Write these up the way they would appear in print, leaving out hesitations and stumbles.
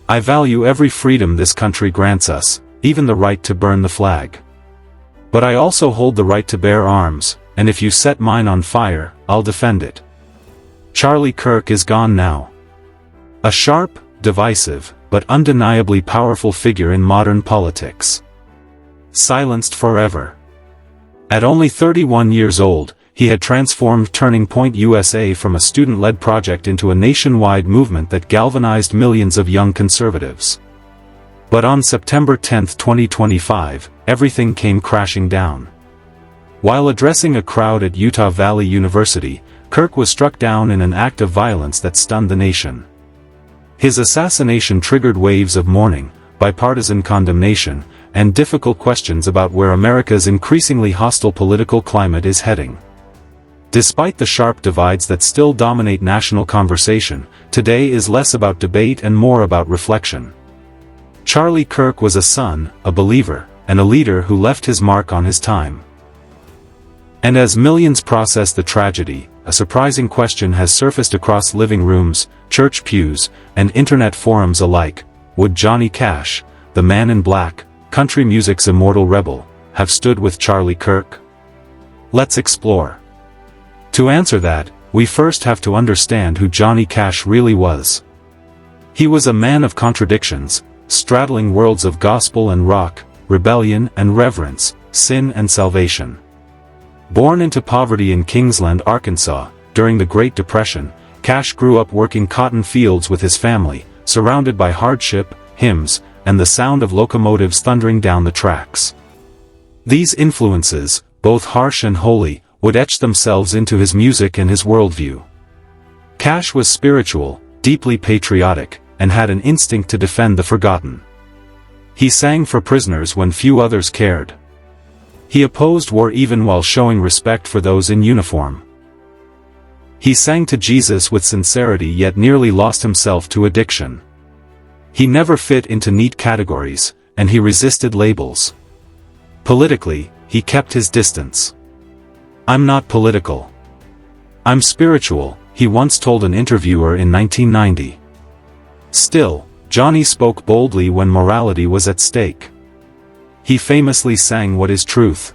I value every freedom this country grants us, even the right to burn the flag. But I also hold the right to bear arms, and if you set mine on fire, I'll defend it. Charlie Kirk is gone now. A sharp, divisive, but undeniably powerful figure in modern politics. Silenced forever. At only 31 years old, he had transformed Turning Point USA from a student-led project into a nationwide movement that galvanized millions of young conservatives. But on September 10, 2025, everything came crashing down. While addressing a crowd at Utah Valley University, Kirk was struck down in an act of violence that stunned the nation. His assassination triggered waves of mourning, bipartisan condemnation, and difficult questions about where America's increasingly hostile political climate is heading. Despite the sharp divides that still dominate national conversation, today is less about debate and more about reflection. Charlie Kirk was a son, a believer, and a leader who left his mark on his time. And as millions process the tragedy, a surprising question has surfaced across living rooms, church pews, and internet forums alike: would Johnny Cash, the man in black, country music's immortal rebel, have stood with Charlie Kirk? Let's explore. To answer that, we first have to understand who Johnny Cash really was. He was a man of contradictions, straddling worlds of gospel and rock, rebellion and reverence, sin and salvation. Born into poverty in Kingsland, Arkansas, during the Great Depression, Cash grew up working cotton fields with his family, surrounded by hardship, hymns, and the sound of locomotives thundering down the tracks. These influences, both harsh and holy, would etch themselves into his music and his worldview. Cash was spiritual, deeply patriotic, and had an instinct to defend the forgotten. He sang for prisoners when few others cared. He opposed war even while showing respect for those in uniform. He sang to Jesus with sincerity yet nearly lost himself to addiction. He never fit into neat categories, and he resisted labels. Politically, he kept his distance. "I'm not political. I'm spiritual," he once told an interviewer in 1990. Still, Johnny spoke boldly when morality was at stake. He famously sang "What is Truth?"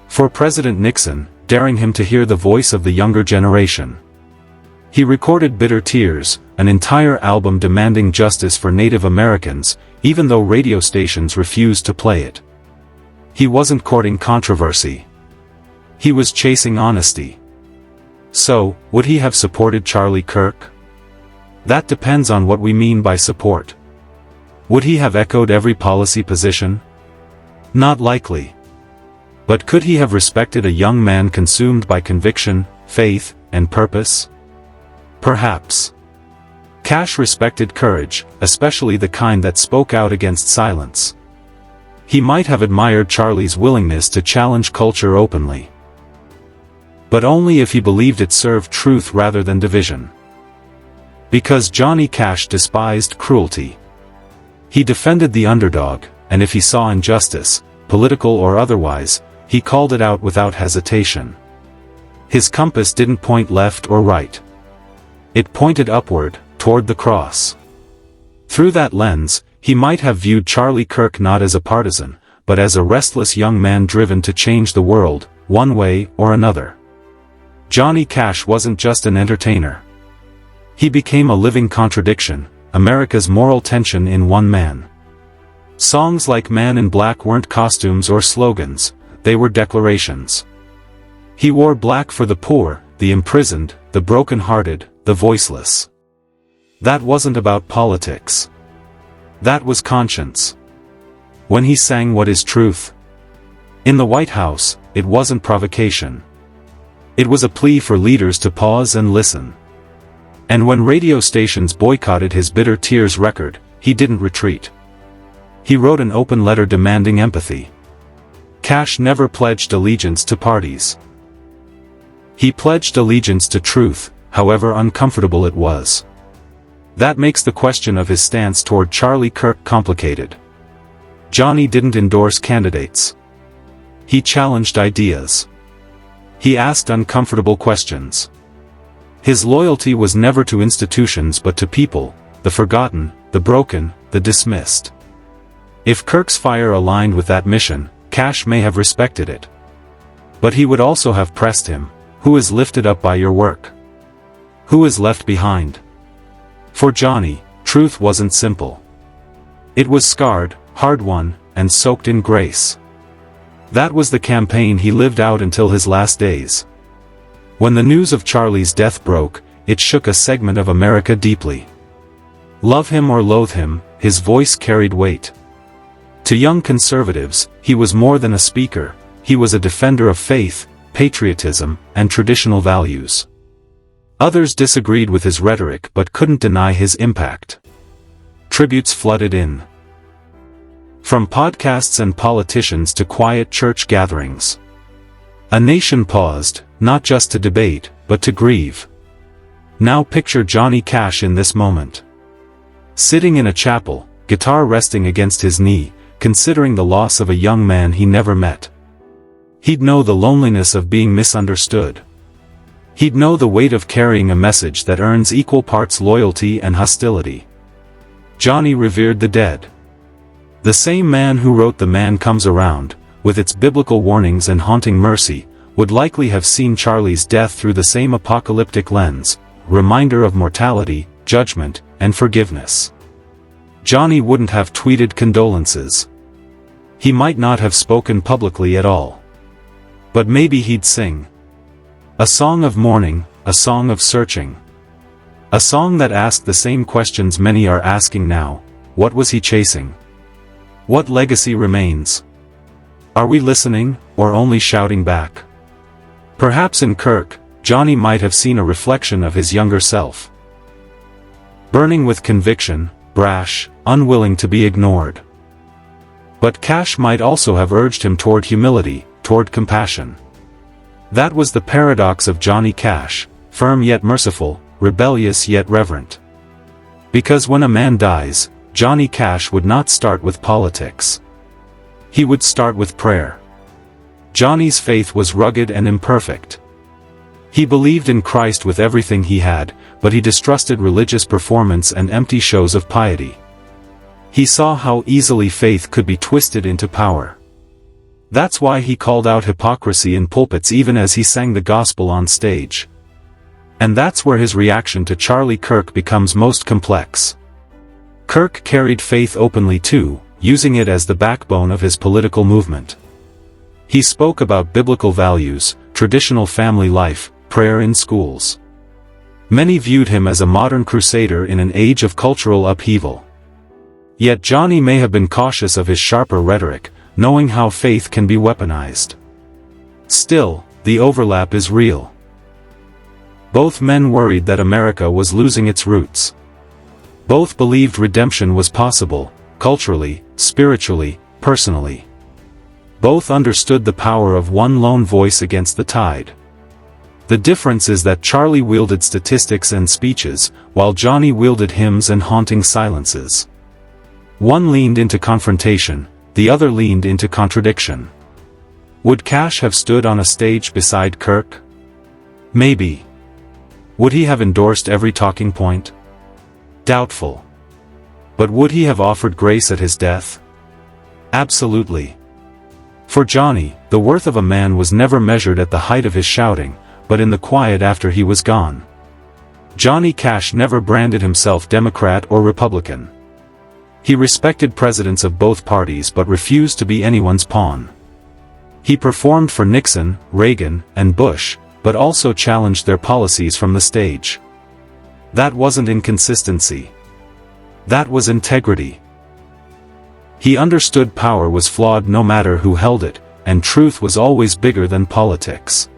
for President Nixon, daring him to hear the voice of the younger generation. He recorded Bitter Tears, an entire album demanding justice for Native Americans, even though radio stations refused to play it. He wasn't courting controversy. He was chasing honesty. So, would he have supported Charlie Kirk? That depends on what we mean by support. Would he have echoed every policy position? Not likely. But could he have respected a young man consumed by conviction, faith, and purpose? Perhaps. Cash respected courage, especially the kind that spoke out against silence. He might have admired Charlie's willingness to challenge culture openly. But only if he believed it served truth rather than division. Because Johnny Cash despised cruelty. He defended the underdog, and if he saw injustice, political or otherwise, he called it out without hesitation. His compass didn't point left or right. It pointed upward, toward the cross. Through that lens, he might have viewed Charlie Kirk not as a partisan, but as a restless young man driven to change the world, one way or another. Johnny Cash wasn't just an entertainer. He became a living contradiction, America's moral tension in one man. Songs like Man in Black weren't costumes or slogans, they were declarations. He wore black for the poor, the imprisoned, the broken-hearted, the voiceless. That wasn't about politics. That was conscience. When he sang What is Truth? In the White House, it wasn't provocation. It was a plea for leaders to pause and listen. And when radio stations boycotted his Bitter Tears record, he didn't retreat. He wrote an open letter demanding empathy. Cash never pledged allegiance to parties. He pledged allegiance to truth, however uncomfortable it was. That makes the question of his stance toward Charlie Kirk complicated. Johnny didn't endorse candidates. He challenged ideas. He asked uncomfortable questions. His loyalty was never to institutions but to people, the forgotten, the broken, the dismissed. If Kirk's fire aligned with that mission, Cash may have respected it. But he would also have pressed him. Who is lifted up by your work? Who is left behind? For Johnny, truth wasn't simple. It was scarred, hard-won, and soaked in grace. That was the campaign he lived out until his last days. When the news of Charlie's death broke, it shook a segment of America deeply. Love him or loathe him, his voice carried weight. To young conservatives, he was more than a speaker, he was a defender of faith, patriotism, and traditional values. Others disagreed with his rhetoric but couldn't deny his impact. Tributes flooded in. From podcasts and politicians to quiet church gatherings. A nation paused, not just to debate, but to grieve. Now picture Johnny Cash in this moment. Sitting in a chapel, guitar resting against his knee, considering the loss of a young man he never met. He'd know the loneliness of being misunderstood. He'd know the weight of carrying a message that earns equal parts loyalty and hostility. Johnny revered the dead. The same man who wrote The Man Comes Around, with its biblical warnings and haunting mercy, would likely have seen Charlie's death through the same apocalyptic lens, reminder of mortality, judgment, and forgiveness. Johnny wouldn't have tweeted condolences. He might not have spoken publicly at all. But maybe he'd sing. A song of mourning, a song of searching. A song that asked the same questions many are asking now. What was he chasing? What legacy remains? Are we listening, or only shouting back? Perhaps in Kirk, Johnny might have seen a reflection of his younger self. Burning with conviction, brash, unwilling to be ignored. But Cash might also have urged him toward humility, toward compassion. That was the paradox of Johnny Cash, firm yet merciful, rebellious yet reverent. Because when a man dies, Johnny Cash would not start with politics. He would start with prayer. Johnny's faith was rugged and imperfect. He believed in Christ with everything he had, but he distrusted religious performance and empty shows of piety. He saw how easily faith could be twisted into power. That's why he called out hypocrisy in pulpits even as he sang the gospel on stage. And that's where his reaction to Charlie Kirk becomes most complex. Kirk carried faith openly too, using it as the backbone of his political movement. He spoke about biblical values, traditional family life, prayer in schools. Many viewed him as a modern crusader in an age of cultural upheaval. Yet Johnny may have been cautious of his sharper rhetoric, knowing how faith can be weaponized. Still, the overlap is real. Both men worried that America was losing its roots. Both believed redemption was possible, culturally, spiritually, personally. Both understood the power of one lone voice against the tide. The difference is that Charlie wielded statistics and speeches, while Johnny wielded hymns and haunting silences. One leaned into confrontation, the other leaned into contradiction. Would Cash have stood on a stage beside Kirk? Maybe. Would he have endorsed every talking point? Doubtful. But would he have offered grace at his death? Absolutely. For Johnny, the worth of a man was never measured at the height of his shouting, but in the quiet after he was gone. Johnny Cash never branded himself Democrat or Republican. He respected presidents of both parties but refused to be anyone's pawn. He performed for Nixon, Reagan, and Bush, but also challenged their policies from the stage. That wasn't inconsistency. That was integrity. He understood power was flawed no matter who held it, and truth was always bigger than politics.